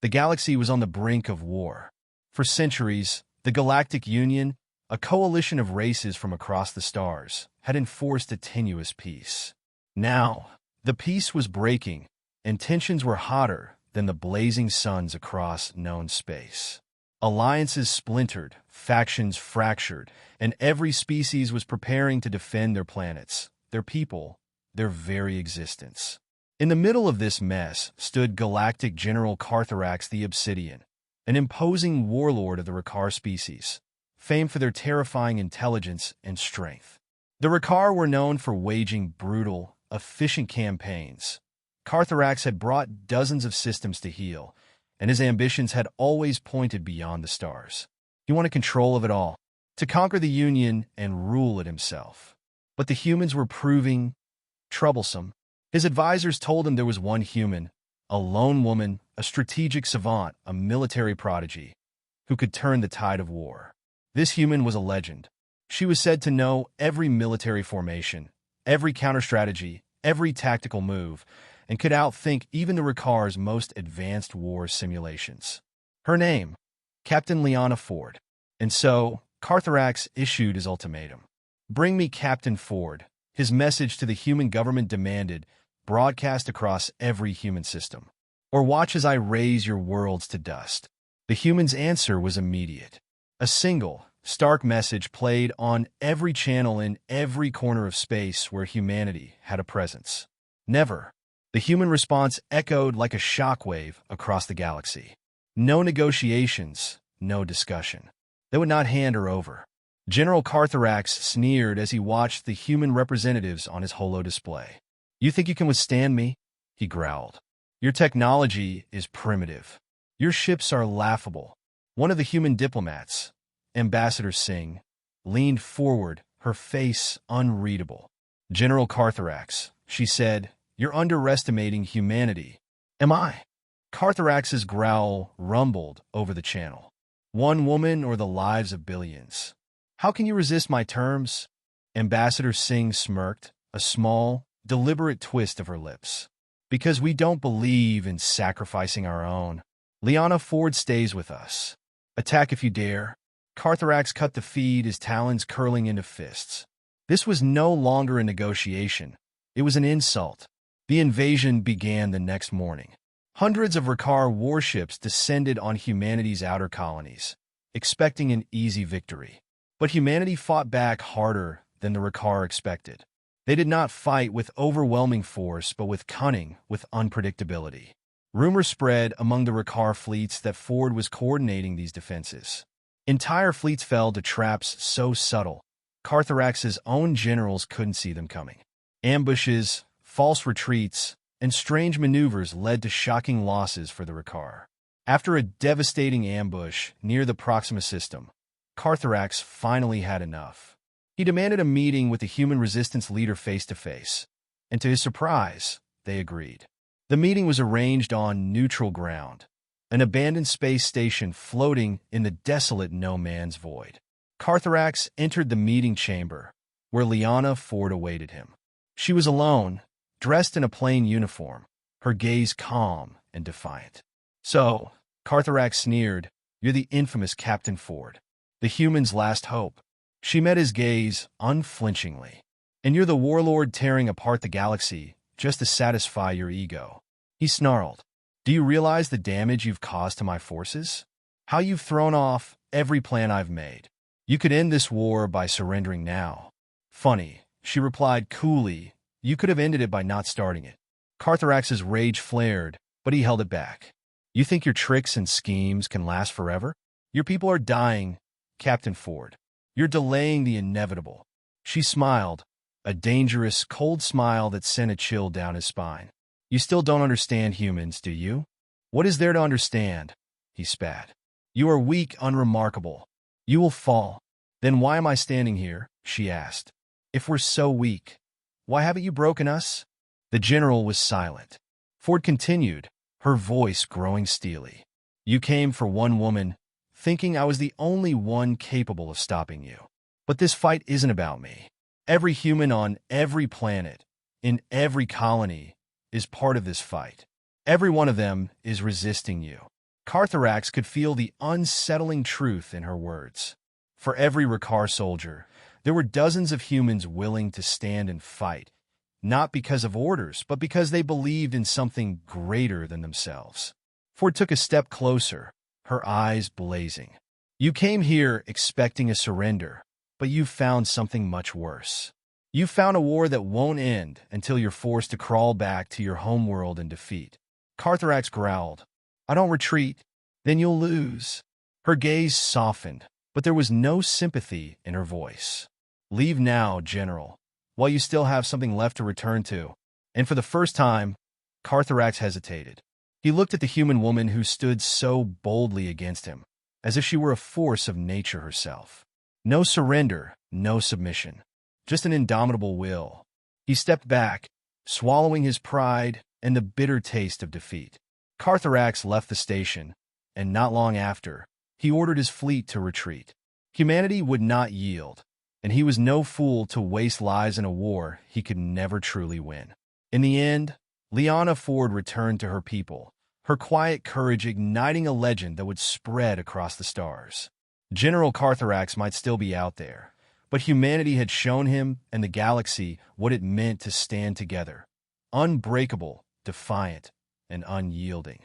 The galaxy was on the brink of war. For centuries, the Galactic Union, a coalition of races from across the stars, had enforced a tenuous peace. Now, the peace was breaking, and tensions were hotter than the blazing suns across known space. Alliances splintered, factions fractured, and every species was preparing to defend their planets, their people, their very existence. In the middle of this mess stood Galactic General Kartharax the Obsidian, an imposing warlord of the Rakar species, famed for their terrifying intelligence and strength. The Rakar were known for waging brutal, efficient campaigns. Kartharax had brought dozens of systems to heel, and his ambitions had always pointed beyond the stars. He wanted control of it all, to conquer the Union and rule it himself. But the humans were proving troublesome. His advisors told him there was one human, a lone woman, a strategic savant, a military prodigy, who could turn the tide of war. This human was a legend. She was said to know every military formation, every counter-strategy, every tactical move, and could outthink even the Rakar's most advanced war simulations. Her name, Captain Liana Ford. And so, Kartharax issued his ultimatum. "Bring me Captain Ford," his message to the human government demanded, broadcast across every human system. "Or watch as I raise your worlds to dust." The human's answer was immediate. A single, stark message played on every channel in every corner of space where humanity had a presence. "Never." The human response echoed like a shockwave across the galaxy. No negotiations, no discussion. They would not hand her over. General Kartharax sneered as he watched the human representatives on his holo display. "You think you can withstand me?" he growled. "Your technology is primitive. Your ships are laughable." One of the human diplomats, Ambassador Singh, leaned forward, her face unreadable. "General Kartharax," she said, "you're underestimating humanity." "Am I?" Kartharax's growl rumbled over the channel. "One woman or the lives of billions? How can you resist my terms?" Ambassador Singh smirked, a small, deliberate twist of her lips. "Because we don't believe in sacrificing our own. Liana Ford stays with us. Attack if you dare." Kartharax cut the feed, his talons curling into fists. This was no longer a negotiation. It was an insult. The invasion began the next morning. Hundreds of Rakar warships descended on humanity's outer colonies, expecting an easy victory. But humanity fought back harder than the Rakar expected. They did not fight with overwhelming force, but with cunning, with unpredictability. Rumor spread among the Rakar fleets that Ford was coordinating these defenses. Entire fleets fell to traps so subtle, Kartharax's own generals couldn't see them coming. Ambushes, false retreats, and strange maneuvers led to shocking losses for the Rakar. After a devastating ambush near the Proxima system, Kartharax finally had enough. He demanded a meeting with the human resistance leader face-to-face, and to his surprise, they agreed. The meeting was arranged on neutral ground, an abandoned space station floating in the desolate no-man's void. Kartharax entered the meeting chamber, where Liana Ford awaited him. She was alone, dressed in a plain uniform, her gaze calm and defiant. "So," Kartharax sneered, "you're the infamous Captain Ford, the human's last hope." She met his gaze unflinchingly. "And you're the warlord tearing apart the galaxy just to satisfy your ego." He snarled. "Do you realize the damage you've caused to my forces? How you've thrown off every plan I've made? You could end this war by surrendering now." "Funny," she replied coolly. "You could have ended it by not starting it." Kartharax's rage flared, but he held it back. "You think your tricks and schemes can last forever? Your people are dying, Captain Ford. You're delaying the inevitable." She smiled, a dangerous, cold smile that sent a chill down his spine. "You still don't understand humans, do you?" "What is there to understand?" he spat. "You are weak, unremarkable. You will fall." "Then why am I standing here?" she asked. "If we're so weak, why haven't you broken us?" The general was silent. Ford continued, her voice growing steely. "You came for one woman, thinking I was the only one capable of stopping you. But this fight isn't about me. Every human on every planet, in every colony, is part of this fight. Every one of them is resisting you. Kartharax could feel the unsettling truth in her words. For every Rakar soldier, there were dozens of humans willing to stand and fight, not because of orders, but because they believed in something greater than themselves. Ford took a step closer, her eyes blazing. You came here expecting a surrender, but you found something much worse. You found a war that won't end until you're forced to crawl back to your homeworld in defeat. Kartharax growled, I don't retreat, then you'll lose. Her gaze softened, but there was no sympathy in her voice. Leave now, General, while you still have something left to return to. And for the first time, Kartharax hesitated. He looked at the human woman who stood so boldly against him, as if she were a force of nature herself. No surrender, no submission, just an indomitable will. He stepped back, swallowing his pride and the bitter taste of defeat. Kartharax left the station, and not long after, he ordered his fleet to retreat. Humanity would not yield, and he was no fool to waste lives in a war he could never truly win. In the end, Liana Ford returned to her people, her quiet courage igniting a legend that would spread across the stars. General Kartharax might still be out there, but humanity had shown him and the galaxy what it meant to stand together, unbreakable, defiant, and unyielding.